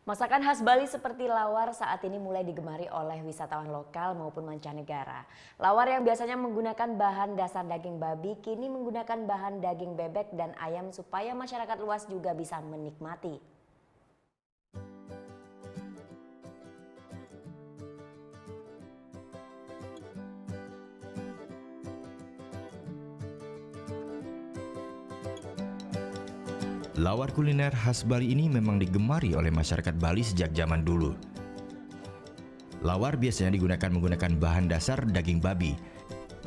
Masakan khas Bali seperti lawar saat ini mulai digemari oleh wisatawan lokal maupun mancanegara. Lawar yang biasanya menggunakan bahan dasar daging babi kini menggunakan bahan daging bebek dan ayam supaya masyarakat luas juga bisa menikmati. Lawar kuliner khas Bali ini memang digemari oleh masyarakat Bali sejak zaman dulu. Lawar biasanya menggunakan bahan dasar daging babi.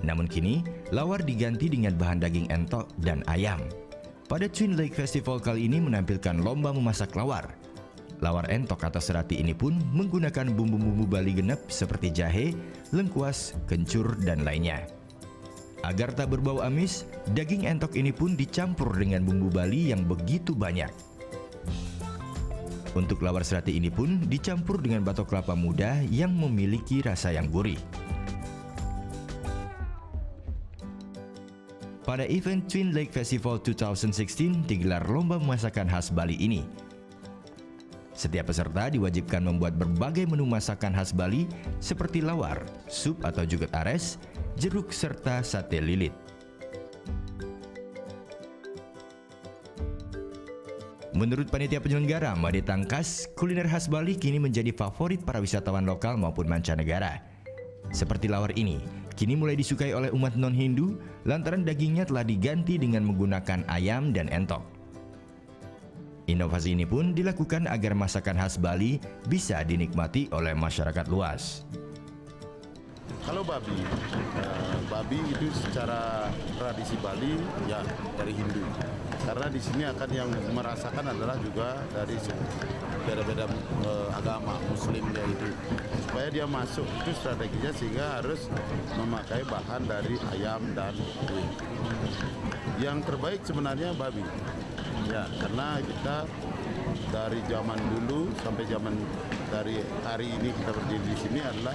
Namun kini, lawar diganti dengan bahan daging entok dan ayam. Pada Twin Lake Festival kali ini menampilkan lomba memasak lawar. Lawar entok atau serati ini pun menggunakan bumbu-bumbu Bali genep seperti jahe, lengkuas, kencur, dan lainnya. Agar tak berbau amis, daging entok ini pun dicampur dengan bumbu Bali yang begitu banyak. Untuk lawar serati ini pun dicampur dengan batok kelapa muda yang memiliki rasa yang gurih. Pada event Twin Lake Festival 2016 digelar lomba masakan khas Bali ini. Setiap peserta diwajibkan membuat berbagai menu masakan khas Bali seperti lawar, sup atau juget ares, jeruk serta sate lilit. Menurut panitia penyelenggara Made Tangkas, kuliner khas Bali kini menjadi favorit para wisatawan lokal maupun mancanegara. Seperti lawar ini, kini mulai disukai oleh umat non-Hindu lantaran dagingnya telah diganti dengan menggunakan ayam dan entok. Inovasi ini pun dilakukan agar masakan khas Bali bisa dinikmati oleh masyarakat luas. Kalau babi itu secara tradisi Bali ya dari Hindu. Karena di sini akan yang merasakan adalah juga dari beda-beda agama Muslim yaitu. Supaya dia masuk itu strateginya sehingga harus memakai bahan dari ayam dan kue. Yang terbaik sebenarnya babi. Ya, karena kita dari zaman dulu sampai dari hari ini kita berdiri di sini adalah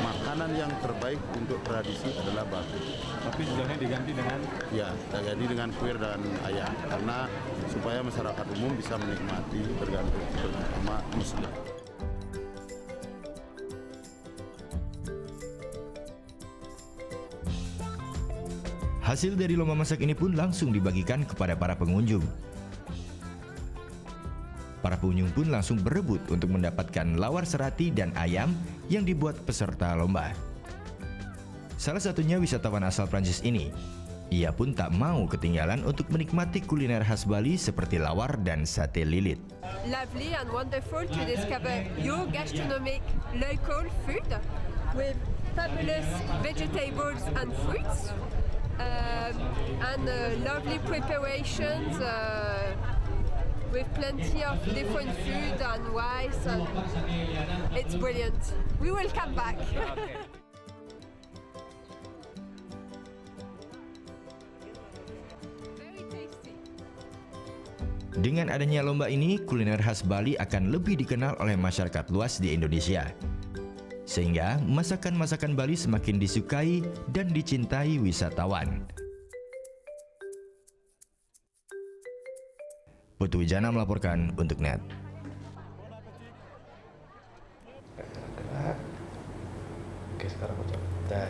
makanan yang terbaik untuk tradisi adalah babi. Tapi sebenarnya diganti dengan? Ya, diganti dengan kue dan ayam karena supaya masyarakat umum bisa menikmati tergantung terutama Muslim. Hasil dari lomba masak ini pun langsung dibagikan kepada para pengunjung. Para pengunjung pun langsung berebut untuk mendapatkan lawar serati dan ayam yang dibuat peserta lomba. Salah satunya wisatawan asal Prancis ini. Ia pun tak mau ketinggalan untuk menikmati kuliner khas Bali seperti lawar dan sate lilit. Lovely and wonderful to discover your gastronomic local food with fabulous vegetables and fruits and lovely preparations with plenty of different food and rice, and it's brilliant. We will come back. Very tasty. Dengan adanya lomba ini, kuliner khas Bali akan lebih dikenal oleh masyarakat luas di Indonesia. Sehingga masakan-masakan Bali semakin disukai dan dicintai wisatawan. Putu Wijana melaporkan untuk NET. Oke, sekarang aku coba.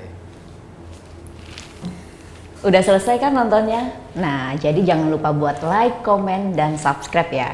Udah selesai kan nontonnya? Nah, jadi jangan lupa buat like, komen, dan subscribe ya.